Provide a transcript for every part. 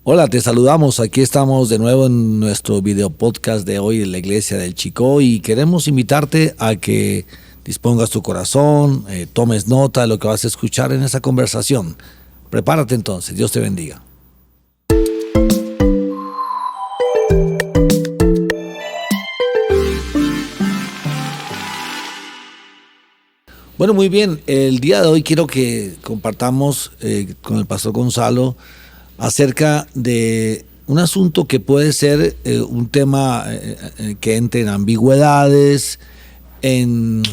Hola, te saludamos. Aquí estamos de nuevo en nuestro video podcast de hoy en la Iglesia del Chicó y queremos invitarte a que dispongas tu corazón, tomes nota de lo que vas a escuchar en esa conversación. Prepárate entonces. Dios te bendiga. Bueno, muy bien. El día de hoy quiero que compartamos con el pastor Gonzalo acerca de un asunto que puede ser un tema que entre en ambigüedades, en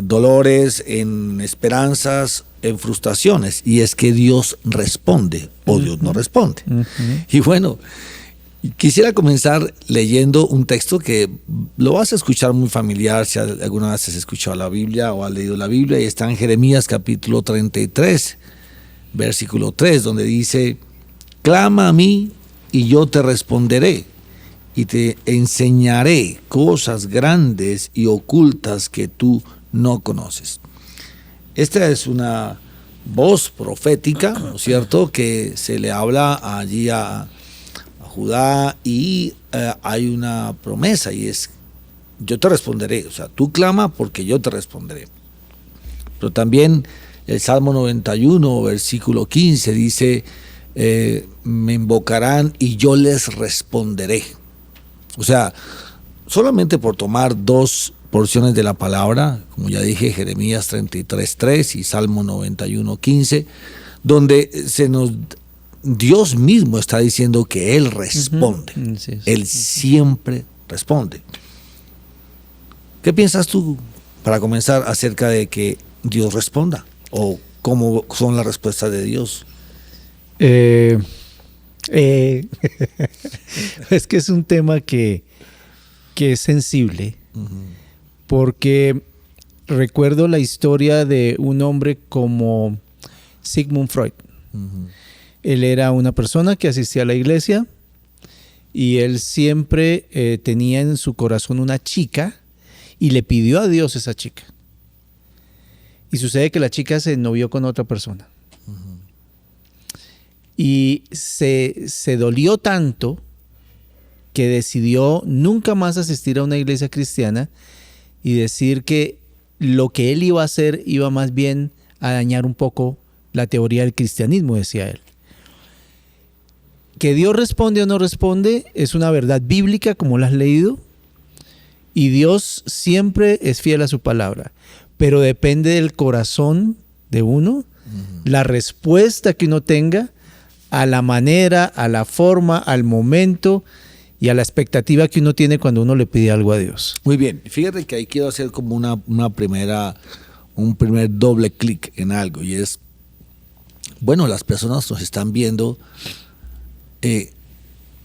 dolores, en esperanzas, en frustraciones, y es que Dios responde o Dios no responde. Y bueno, quisiera comenzar leyendo un texto que lo vas a escuchar muy familiar si alguna vez has escuchado la Biblia o has leído la Biblia, y está en Jeremías capítulo 33, versículo 3, donde dice: clama a mí y yo te responderé y te enseñaré cosas grandes y ocultas que tú no conoces. Esta es una voz profética, ¿no es cierto?, que se le habla allí a Judá, y hay una promesa, y es: yo te responderé. O sea, tú clama porque yo te responderé. Pero también el Salmo 91, versículo 15 dice: me invocarán y yo les responderé. O sea, solamente por tomar dos porciones de la palabra, como ya dije, Jeremías 33:3 y Salmo 91:15, donde Dios mismo está diciendo que Él responde. Sí. Él siempre responde. ¿Qué piensas tú, para comenzar, acerca de que Dios responda? ¿O cómo son las respuestas de Dios? Es que es un tema que es sensible, porque recuerdo la historia de un hombre como Sigmund Freud. Él era una persona que asistía a la iglesia y él siempre tenía en su corazón una chica y le pidió a Dios esa chica. Y sucede que la chica se novió con otra persona. Y se dolió tanto que decidió nunca más asistir a una iglesia cristiana y decir que lo que él iba a hacer iba más bien a dañar un poco la teoría del cristianismo, decía él. Que Dios responde o no responde es una verdad bíblica, como la has leído, y Dios siempre es fiel a su palabra, pero depende del corazón de uno, la respuesta que uno tenga a la manera, a la forma, al momento y a la expectativa que uno tiene cuando uno le pide algo a Dios. Muy bien, fíjate que ahí quiero hacer como un primer doble clic en algo, y es: bueno, las personas nos están viendo,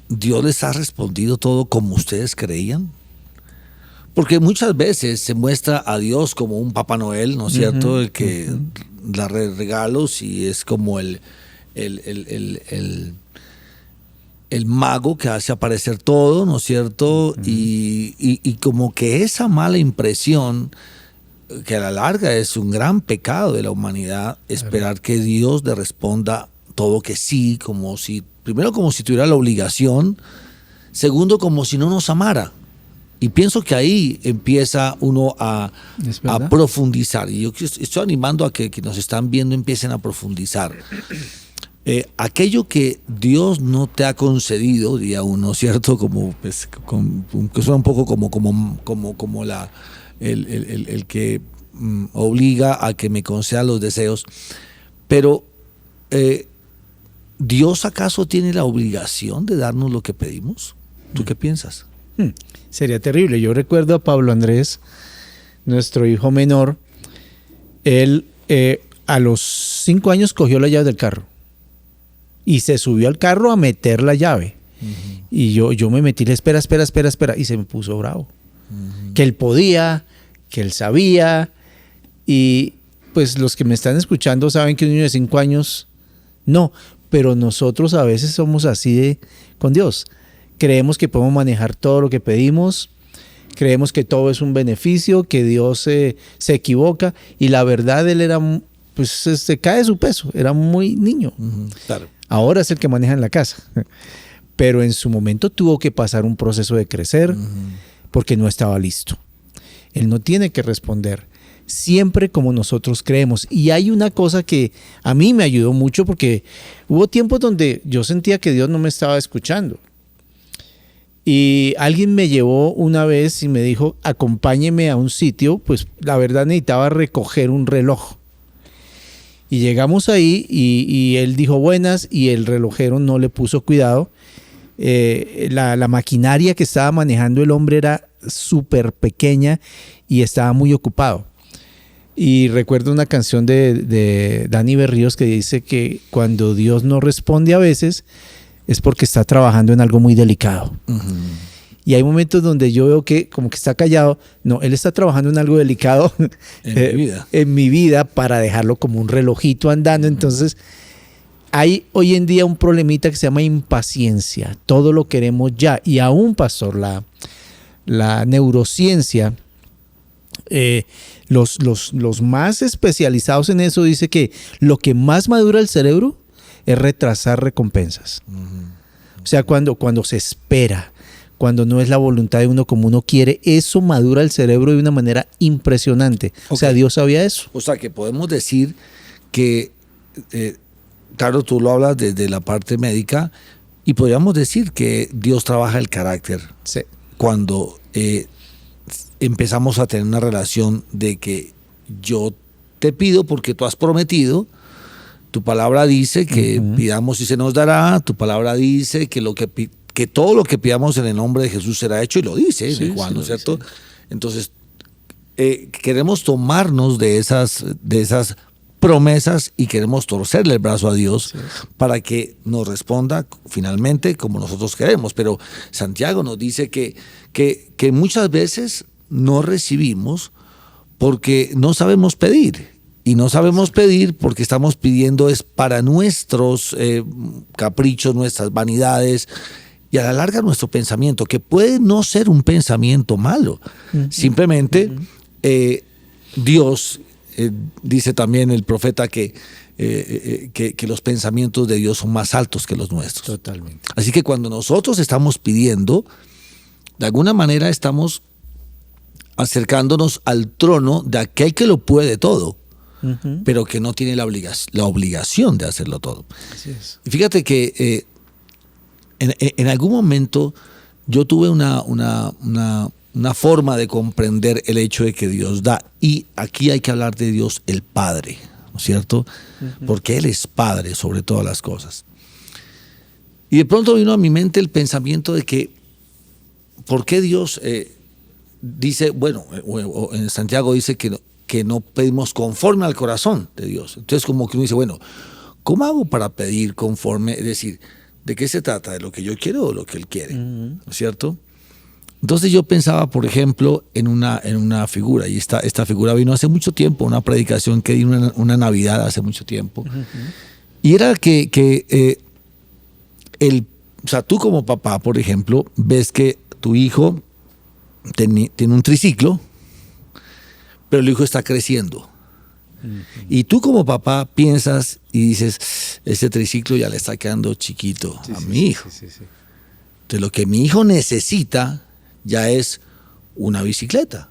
¿Dios les ha respondido todo como ustedes creían? Porque muchas veces se muestra a Dios como un Papá Noel, ¿no es cierto?, el que da regalos y es como el mago que hace aparecer todo, ¿no es cierto? Y como que esa mala impresión, que a la larga es un gran pecado de la humanidad, esperar que Dios le responda todo que sí, primero como si tuviera la obligación, segundo como si no nos amara. Y pienso que ahí empieza uno a profundizar. Y yo estoy animando a que nos están viendo empiecen a profundizar. Aquello que Dios no te ha concedido, diría uno, ¿cierto? Como pues, que suena un poco como el que obliga a que me conceda los deseos. Pero ¿Dios acaso tiene la obligación de darnos lo que pedimos? ¿Tú qué piensas? Sería terrible. Yo recuerdo a Pablo Andrés, nuestro hijo menor. Él a los 5 años cogió la llave del carro y se subió al carro a meter la llave. Y yo me metí, espera, y se me puso bravo. Que él podía, que él sabía, y pues los que me están escuchando saben que un niño de 5 años no, pero nosotros a veces somos así con Dios. Creemos que podemos manejar todo lo que pedimos, creemos que todo es un beneficio, que Dios se equivoca, y la verdad él era, pues se cae de su peso, era muy niño. Claro. Ahora es el que maneja en la casa. Pero en su momento tuvo que pasar un proceso de crecer porque no estaba listo. Él no tiene que responder siempre como nosotros creemos. Y hay una cosa que a mí me ayudó mucho porque hubo tiempos donde yo sentía que Dios no me estaba escuchando. Y alguien me llevó una vez y me dijo, acompáñeme a un sitio, pues la verdad necesitaba recoger un reloj. Y llegamos ahí y él dijo buenas y el relojero no le puso cuidado. La maquinaria que estaba manejando el hombre era súper pequeña y estaba muy ocupado. Y recuerdo una canción de Dani Berríos que dice que cuando Dios no responde a veces es porque está trabajando en algo muy delicado. Y hay momentos donde yo veo que como que está callado. No, él está trabajando en algo delicado en mi vida para dejarlo como un relojito andando. Entonces hay hoy en día un problemita que se llama impaciencia. Todo lo queremos ya. Y aún, pastor, la neurociencia, los más especializados en eso dice que lo que más madura el cerebro es retrasar recompensas. O sea, cuando se espera, cuando no es la voluntad de uno como uno quiere, eso madura el cerebro de una manera impresionante. Okay. O sea, Dios sabía eso. O sea, que podemos decir que, claro, tú lo hablas desde la parte médica, y podríamos decir que Dios trabaja el carácter. Sí. Cuando empezamos a tener una relación de que yo te pido porque tú has prometido, tu palabra dice que pidamos y se nos dará, tu palabra dice que todo lo que pidamos en el nombre de Jesús será hecho, y lo dice en Juan, ¿no es cierto? Dice. Entonces, queremos tomarnos de esas promesas y queremos torcerle el brazo a Dios para que nos responda finalmente como nosotros queremos. Pero Santiago nos dice que muchas veces no recibimos porque no sabemos pedir. Y no sabemos pedir porque estamos pidiendo es para nuestros caprichos, nuestras vanidades, y a la larga nuestro pensamiento, que puede no ser un pensamiento malo. Simplemente Dios, dice también el profeta que los pensamientos de Dios son más altos que los nuestros. Totalmente. Así que cuando nosotros estamos pidiendo, de alguna manera estamos acercándonos al trono de aquel que lo puede todo, pero que no tiene la obligación de hacerlo todo. Así es. Y fíjate que en algún momento yo tuve una forma de comprender el hecho de que Dios da, y aquí hay que hablar de Dios el Padre, ¿no es cierto? Porque Él es Padre sobre todas las cosas. Y de pronto vino a mi mente el pensamiento de que ¿por qué Dios dice, bueno, en Santiago dice que no pedimos conforme al corazón de Dios? Entonces como que uno dice, bueno, ¿cómo hago para pedir conforme? Es decir, ¿de qué se trata? ¿De lo que yo quiero o lo que Él quiere? ¿No es cierto? Entonces yo pensaba, por ejemplo, en una figura, y esta figura vino hace mucho tiempo, una predicación que di una Navidad hace mucho tiempo, y era que o sea, tú como papá, por ejemplo, ves que tu hijo tiene un triciclo, pero el hijo está creciendo. Y tú como papá piensas y dices, ese triciclo ya le está quedando chiquito a mi hijo. Entonces lo que mi hijo necesita ya es una bicicleta.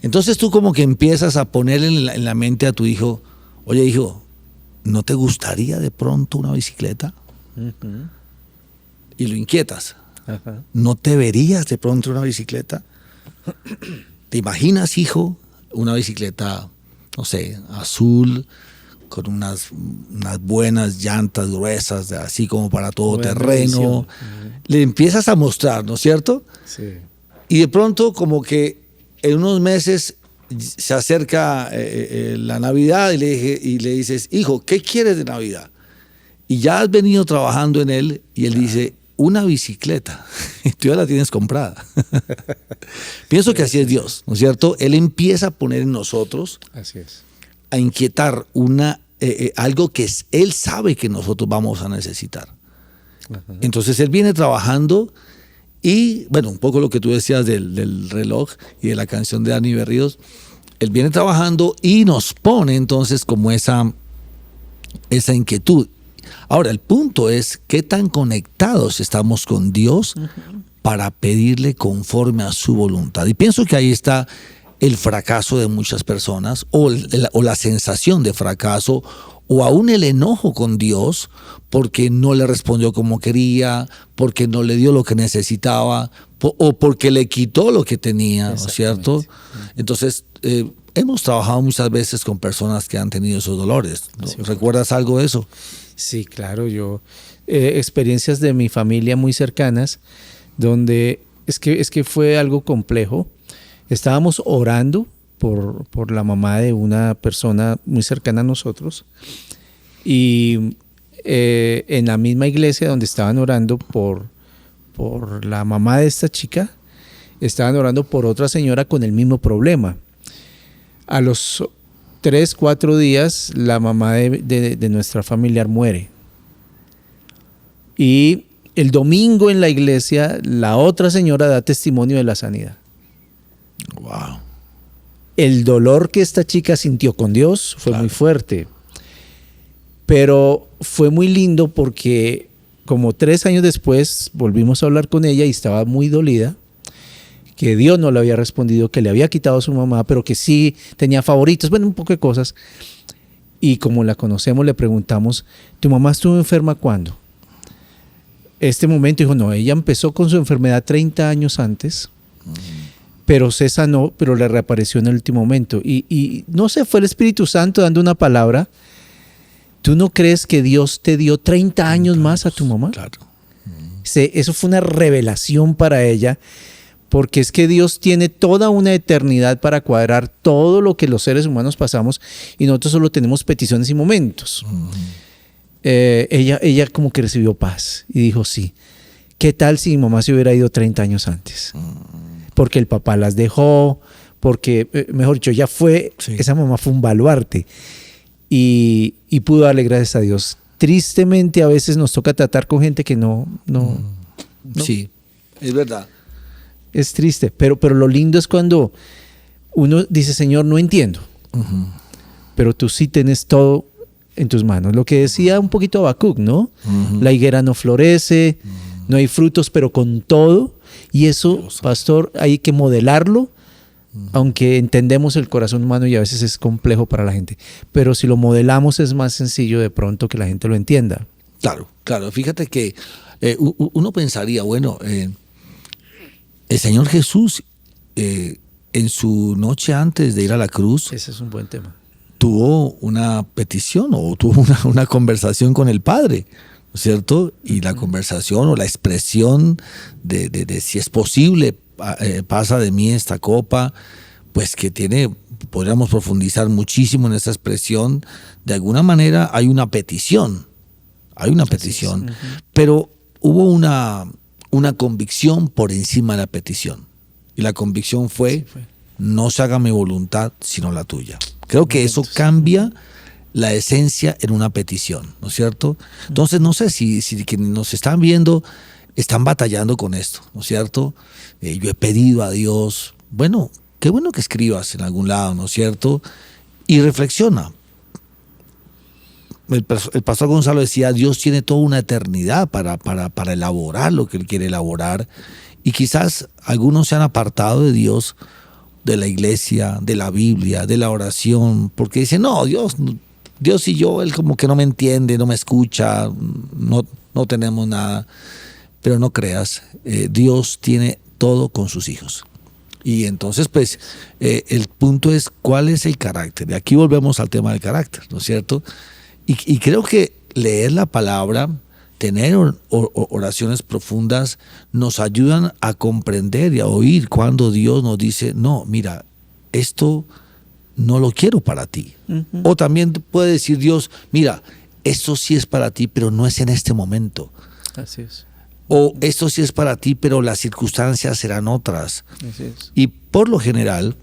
Entonces tú como que empiezas a ponerle en la mente a tu hijo, oye hijo, ¿no te gustaría de pronto una bicicleta? Y lo inquietas. ¿No te verías de pronto una bicicleta? ¿Te imaginas, hijo, una bicicleta, no sé, azul, con unas buenas llantas gruesas, así como para todo terreno? Le empiezas a mostrar, ¿no es cierto? Sí. Y de pronto como que en unos meses se acerca la Navidad y le dices, hijo, ¿qué quieres de Navidad? Y ya has venido trabajando en él y él dice, una bicicleta. Y tú ya la tienes comprada. Pienso que así es Dios, ¿no es cierto? Él empieza a poner en nosotros, así es, a inquietar algo que Él sabe que nosotros vamos a necesitar. Entonces Él viene trabajando y, bueno, un poco lo que tú decías del reloj y de la canción de Dani Berríos, Él viene trabajando y nos pone entonces como esa inquietud. Ahora, el punto es qué tan conectados estamos con Dios para pedirle conforme a su voluntad. Y pienso que ahí está el fracaso de muchas personas, o la sensación de fracaso, o aún el enojo con Dios porque no le respondió como quería, porque no le dio lo que necesitaba, o porque le quitó lo que tenía, ¿no es cierto? Entonces, hemos trabajado muchas veces con personas que han tenido esos dolores. Sí, ¿Recuerdas algo de eso? Sí, claro, yo experiencias de mi familia muy cercanas donde es que fue algo complejo. Estábamos orando por la mamá de una persona muy cercana a nosotros y en la misma iglesia donde estaban orando por la mamá de esta chica, estaban orando por otra señora con el mismo problema. A los 3, 4 días la mamá de nuestra familiar muere. Y el domingo en la iglesia la otra señora da testimonio de la sanidad. Wow. El dolor que esta chica sintió con Dios fue muy fuerte. Pero fue muy lindo porque como 3 años después volvimos a hablar con ella y estaba muy dolida, que Dios no le había respondido, que le había quitado a su mamá, pero que sí tenía favoritos, bueno, un poco de cosas. Y como la conocemos, le preguntamos, ¿tu mamá estuvo enferma cuándo? Este momento dijo, no, ella empezó con su enfermedad 30 años antes, pero se sanó, pero le reapareció en el último momento. Y no sé, fue el Espíritu Santo dando una palabra. ¿Tú no crees que Dios te dio 30 años más a tu mamá? Claro. Eso fue una revelación para ella, porque es que Dios tiene toda una eternidad para cuadrar todo lo que los seres humanos pasamos y nosotros solo tenemos peticiones y momentos. Ella como que recibió paz y dijo, sí, ¿qué tal si mi mamá se hubiera ido 30 años antes? Porque el papá las dejó, porque, mejor dicho, esa mamá fue un baluarte y pudo darle gracias a Dios. Tristemente a veces nos toca tratar con gente que no. Sí, es verdad. Es triste, pero lo lindo es cuando uno dice, Señor, no entiendo, pero tú sí tienes todo en tus manos. Lo que decía un poquito Habacuc, ¿no? La higuera no florece, no hay frutos, pero con todo. Y eso, pastor, hay que modelarlo, aunque entendemos el corazón humano y a veces es complejo para la gente. Pero si lo modelamos es más sencillo de pronto que la gente lo entienda. Claro, claro. Fíjate que uno pensaría, bueno, el Señor Jesús, en su noche antes de ir a la cruz, ese es un buen tema, tuvo una petición o tuvo una conversación con el Padre, ¿no es cierto? Y la conversación o la expresión de si es posible, pasa de mí esta copa, pues que podríamos profundizar muchísimo en esa expresión. De alguna manera hay una petición, pero hubo una convicción por encima de la petición. Y la convicción fue, no se haga mi voluntad, sino la tuya. Creo que eso cambia la esencia en una petición, ¿no es cierto? Entonces, no sé si quienes nos están viendo están batallando con esto, ¿no es cierto? Yo he pedido a Dios, bueno, qué bueno que escribas en algún lado, ¿no es cierto? Y reflexiona. El pastor Gonzalo decía, Dios tiene toda una eternidad para elaborar lo que Él quiere elaborar, y quizás algunos se han apartado de Dios, de la iglesia, de la Biblia, de la oración, porque dicen, no, Dios y yo, Él como que no me entiende, no me escucha, no tenemos nada. Pero no creas, Dios tiene todo con sus hijos. Y entonces, pues, el punto es, ¿cuál es el carácter? Y aquí volvemos al tema del carácter, ¿no es cierto? Y creo que leer la palabra, tener oraciones profundas, nos ayudan a comprender y a oír cuando Dios nos dice, no, mira, esto no lo quiero para ti. O también puede decir Dios, mira, esto sí es para ti, pero no es en este momento. Así es. O esto sí es para ti, pero las circunstancias serán otras. Así es. Y por lo general,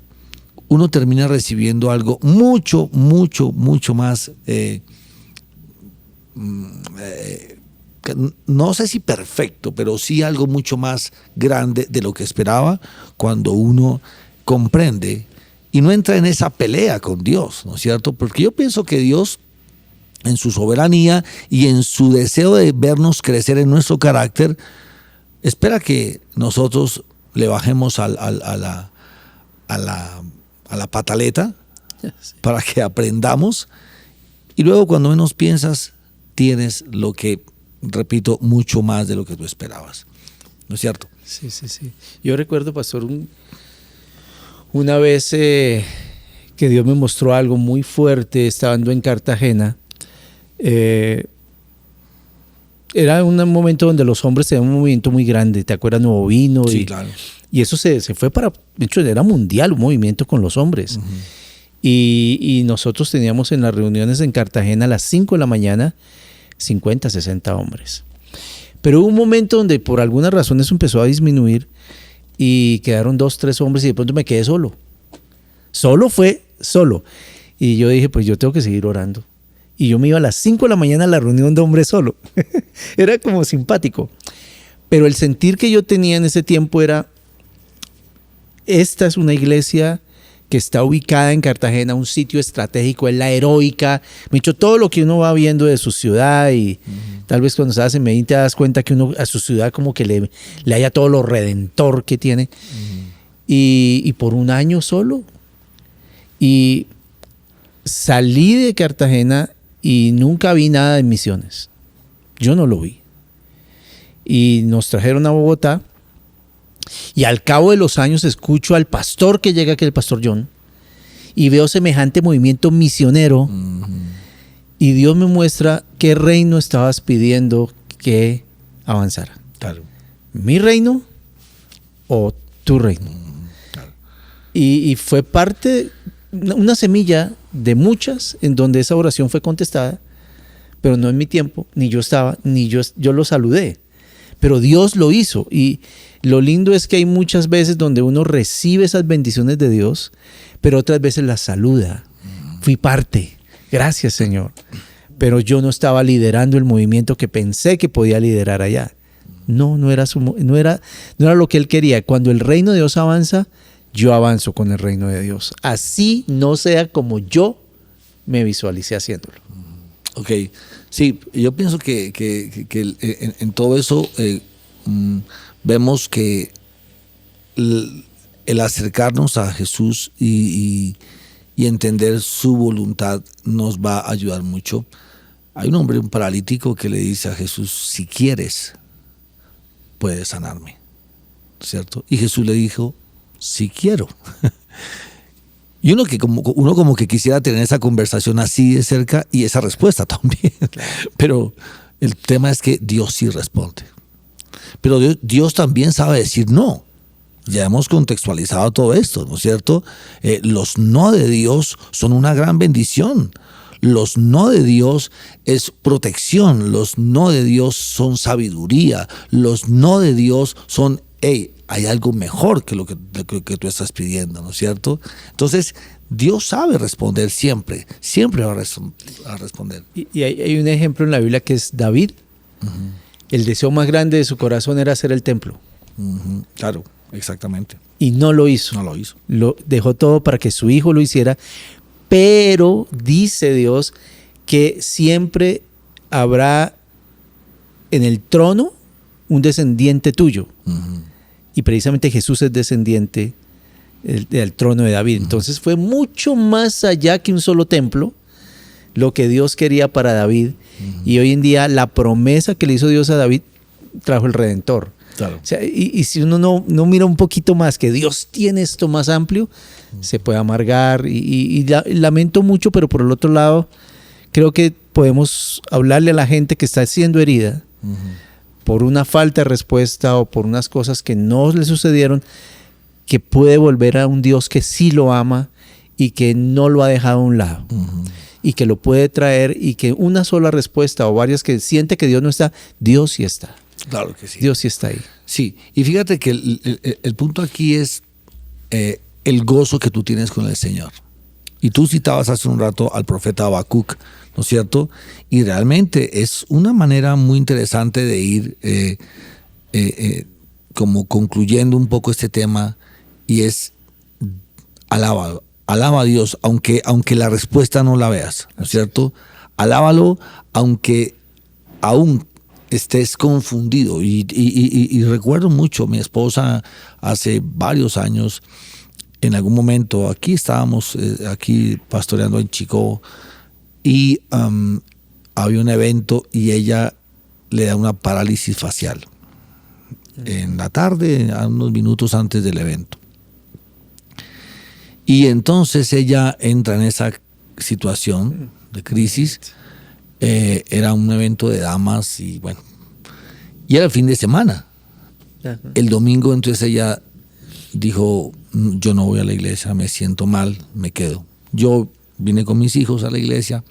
uno termina recibiendo algo mucho, mucho, mucho más, no sé si perfecto, pero sí algo mucho más grande de lo que esperaba cuando uno comprende y no entra en esa pelea con Dios, ¿no es cierto? Porque yo pienso que Dios en su soberanía y en su deseo de vernos crecer en nuestro carácter, espera que nosotros le bajemos a la pataleta para que aprendamos, y luego cuando menos piensas tienes lo que, repito, mucho más de lo que tú esperabas. ¿No es cierto? Sí, sí, sí. Yo recuerdo, pastor, una vez que Dios me mostró algo muy fuerte estando en Cartagena. Era un momento donde los hombres tenían un movimiento muy grande. ¿Te acuerdas? Nuevo Vino. Sí, claro. Y eso se fue de hecho, era mundial un movimiento con los hombres. Uh-huh. Y nosotros teníamos en las reuniones en Cartagena a las 5 de la mañana 50, 60 hombres. Pero hubo un momento donde por alguna razón eso empezó a disminuir y quedaron 2, 3 hombres y de pronto me quedé solo. Solo. Y yo dije, pues yo tengo que seguir orando. Y yo me iba a las 5 de la mañana a la reunión de hombres solo. Era como simpático. Pero el sentir que yo tenía en ese tiempo era, esta es una iglesia que está ubicada en Cartagena, un sitio estratégico, es la heroica. Me he dicho todo lo que uno va viendo de su ciudad y tal vez cuando estás en Medellín te das cuenta que uno a su ciudad como que le haya todo lo redentor que tiene. Y por un año solo. Y salí de Cartagena y nunca vi nada de misiones. Yo no lo vi. Y nos trajeron a Bogotá. Y al cabo de los años escucho al pastor que llega, que es el pastor John, y veo semejante movimiento misionero. Y Dios me muestra qué reino estabas pidiendo que avanzara. Claro. ¿Mi reino o tu reino? Claro. Y fue parte, una semilla de muchas en donde esa oración fue contestada, pero no en mi tiempo, ni yo estaba, ni yo lo saludé. Pero Dios lo hizo. Y lo lindo es que hay muchas veces donde uno recibe esas bendiciones de Dios, pero otras veces las saluda. Fui parte. Gracias, Señor. Pero yo no estaba liderando el movimiento que pensé que podía liderar allá. No era lo que Él quería. Cuando el reino de Dios avanza, yo avanzo con el reino de Dios. Así no sea como yo me visualicé haciéndolo. Ok, sí, yo pienso que en todo eso vemos que el acercarnos a Jesús y entender su voluntad nos va a ayudar mucho. Hay un hombre, un paralítico, que le dice a Jesús, si quieres, puedes sanarme, ¿cierto? Y Jesús le dijo, si quiero. Y uno como que quisiera tener esa conversación así de cerca y esa respuesta también. Pero el tema es que Dios sí responde. Pero Dios también sabe decir no. Ya hemos contextualizado todo esto, ¿no es cierto? Los no de Dios son una gran bendición. Los no de Dios es protección. Los no de Dios son sabiduría. Los no de Dios son, hay algo mejor que lo que tú estás pidiendo, ¿no es cierto? Entonces, Dios sabe responder siempre va a responder. Y hay un ejemplo en la Biblia que es David. Uh-huh. El deseo más grande de su corazón era hacer el templo. Uh-huh. Claro, exactamente. Y no lo hizo. No lo hizo. Lo dejó todo para que su hijo lo hiciera, pero dice Dios que siempre habrá en el trono un descendiente tuyo. Uh-huh. Y precisamente Jesús es descendiente del trono de David. Uh-huh. Entonces fue mucho más allá que un solo templo lo que Dios quería para David. Uh-huh. Y hoy en día la promesa que le hizo Dios a David trajo el Redentor. Claro. O sea, y si uno no mira un poquito más que Dios tiene esto más amplio, se puede amargar. Y lamento mucho, pero por el otro lado, creo que podemos hablarle a la gente que está siendo herida por una falta de respuesta o por unas cosas que no le sucedieron, que puede volver a un Dios que sí lo ama y que no lo ha dejado a un lado. Y que lo puede traer, y que una sola respuesta o varias que siente que Dios no está, Dios sí está. Claro que sí. Dios sí está ahí. Sí, y fíjate que el punto aquí es el gozo que tú tienes con el Señor. Y tú citabas hace un rato al profeta Habacuc, ¿no es cierto? Y realmente es una manera muy interesante de ir como concluyendo un poco este tema, y es alaba a Dios, aunque la respuesta no la veas, ¿no es cierto? alábalo aunque aún estés confundido. Y recuerdo mucho, mi esposa hace varios años, en algún momento, aquí estábamos, aquí pastoreando en Chico, y había un evento y ella le da una parálisis facial en la tarde, a unos minutos antes del evento. Y entonces ella entra en esa situación de crisis. Era un evento de damas y bueno, y era el fin de semana. El domingo entonces ella dijo, yo no voy a la iglesia, me siento mal, me quedo. Yo vine con mis hijos a la iglesia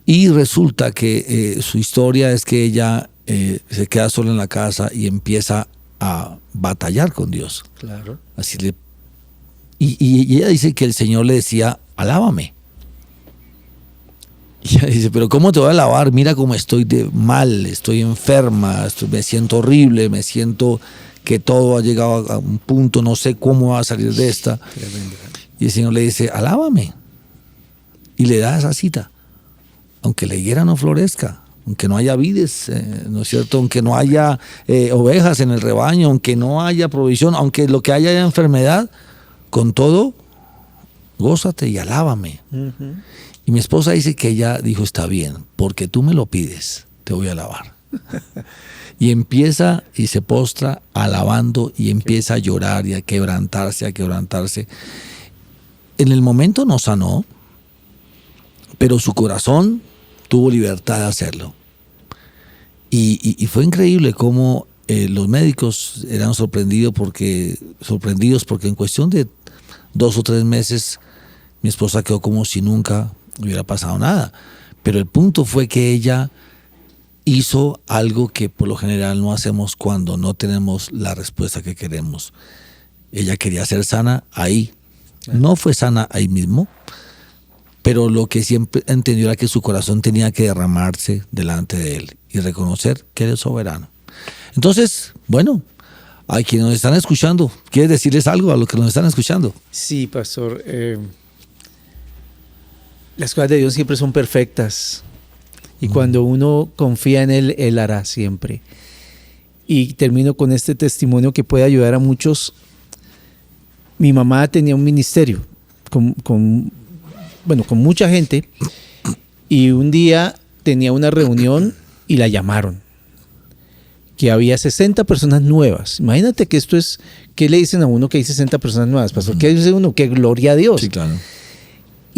y resulta que su historia es que ella se queda sola en la casa y empieza a batallar con Dios. Claro. Así y ella dice que el Señor le decía, alábame. Y ella dice, pero ¿cómo te voy a alabar? Mira cómo estoy de mal, estoy enferma, me siento horrible, me siento que todo ha llegado a un punto, no sé cómo va a salir de esta. Tremendo. Y el Señor le dice, alábame. Y le da esa cita. Aunque la higuera no florezca, aunque no haya vides, ¿no es cierto? Aunque no haya ovejas en el rebaño, aunque no haya provisión, aunque lo que haya enfermedad, con todo, gózate y alábame. Uh-huh. Y mi esposa dice que ella dijo, está bien, porque tú me lo pides, te voy a alabar. Y empieza y se postra alabando y empieza a llorar y a quebrantarse, a quebrantarse. En el momento no sanó, pero su corazón tuvo libertad de hacerlo. Y fue increíble cómo los médicos eran sorprendidos porque en cuestión de 2 o 3 meses mi esposa quedó como si nunca hubiera pasado nada. Pero el punto fue que ella hizo algo que por lo general no hacemos cuando no tenemos la respuesta que queremos. Ella quería ser sana ahí. No fue sana ahí mismo, pero lo que siempre entendió era que su corazón tenía que derramarse delante de él y reconocer que él es soberano. Entonces, bueno, a quienes nos están escuchando, ¿quieres decirles algo a los que nos están escuchando? Sí, pastor. Las cosas de Dios siempre son perfectas. Y cuando uno confía en Él, Él hará siempre. Y termino con este testimonio que puede ayudar a muchos. Mi mamá tenía un ministerio con mucha gente. Y un día tenía una reunión y la llamaron. Que había 60 personas nuevas. Imagínate que esto es, ¿qué le dicen a uno que hay 60 personas nuevas, pastor? ¿Qué dice uno? Que gloria a Dios. Sí, claro.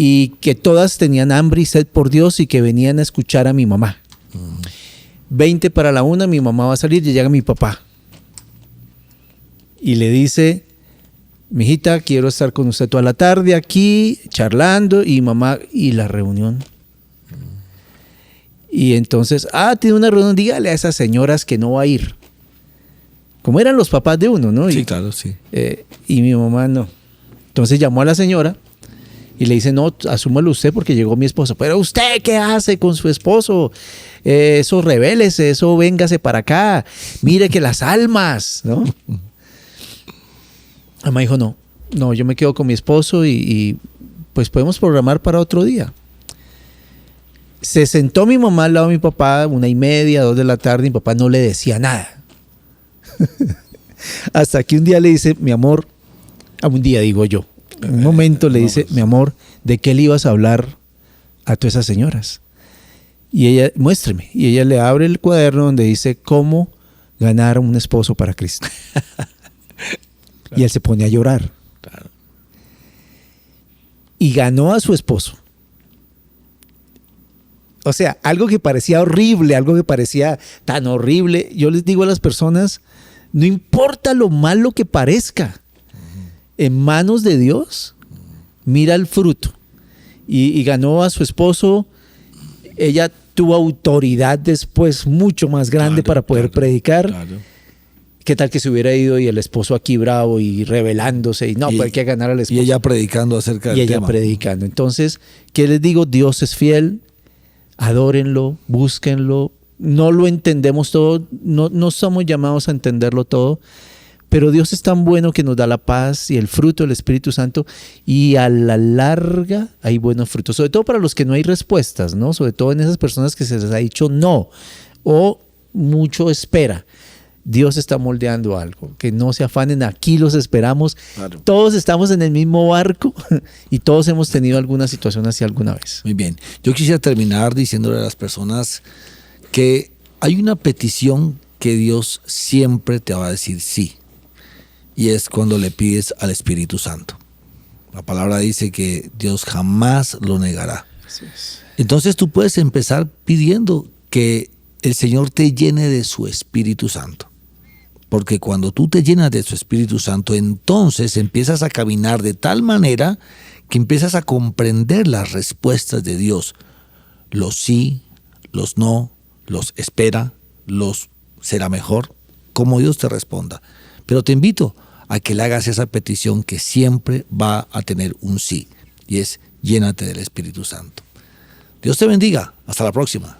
Y que todas tenían hambre y sed por Dios y que venían a escuchar a mi mamá. 20 para la 1, mi mamá va a salir y llega mi papá. Y le dice, mijita, quiero estar con usted toda la tarde aquí, charlando, y mamá, y la reunión. Y entonces, tiene una reunión, dígale a esas señoras que no va a ir. Como eran los papás de uno, ¿no? Sí, claro, sí. Y mi mamá no. Entonces llamó a la señora y le dice, no, asúmalo usted porque llegó mi esposo. Pero ¿usted qué hace con su esposo? Eso rebélese, eso véngase para acá. Mire que las almas, ¿no? Mamá dijo, no, yo me quedo con mi esposo y pues podemos programar para otro día. Se sentó mi mamá al lado de mi papá, 1:30, 2 de la tarde, y mi papá no le decía nada. Hasta que un día le dice, mi amor, un día digo yo, en un momento le dice, mi amor, ¿de qué le ibas a hablar a todas esas señoras? Y ella, muéstreme. Y ella le abre el cuaderno donde dice cómo ganar un esposo para Cristo. Claro. Y él se pone a llorar. Claro. Y ganó a su esposo. O sea, algo que parecía horrible, algo que parecía tan horrible. Yo les digo a las personas, no importa lo malo que parezca, en manos de Dios, mira el fruto. Y ganó a su esposo. Ella tuvo autoridad después mucho más grande para poder predicar. Claro. ¿Qué tal que se hubiera ido y el esposo aquí bravo y rebelándose? Y no, pues hay que ganar al esposo. Y ella predicando acerca del tema. Y ella predicando. Entonces, ¿qué les digo? Dios es fiel. Adórenlo, búsquenlo. No lo entendemos todo. No somos llamados a entenderlo todo. Pero Dios es tan bueno que nos da la paz y el fruto del Espíritu Santo, y a la larga hay buenos frutos, sobre todo para los que no hay respuestas, ¿no? Sobre todo en esas personas que se les ha dicho no o mucho espera. Dios está moldeando algo, que no se afanen, aquí los esperamos. Claro. Todos estamos en el mismo barco y todos hemos tenido alguna situación así alguna vez. Muy bien. Yo quisiera terminar diciéndole a las personas que hay una petición que Dios siempre te va a decir sí. Y es cuando le pides al Espíritu Santo. La palabra dice que Dios jamás lo negará. Así es. Entonces tú puedes empezar pidiendo que el Señor te llene de su Espíritu Santo. Porque cuando tú te llenas de su Espíritu Santo, entonces empiezas a caminar de tal manera que empiezas a comprender las respuestas de Dios. Los sí, los no, los espera, los será mejor, como Dios te responda. Pero te invito a que le hagas esa petición que siempre va a tener un sí, y es llénate del Espíritu Santo. Dios te bendiga. Hasta la próxima.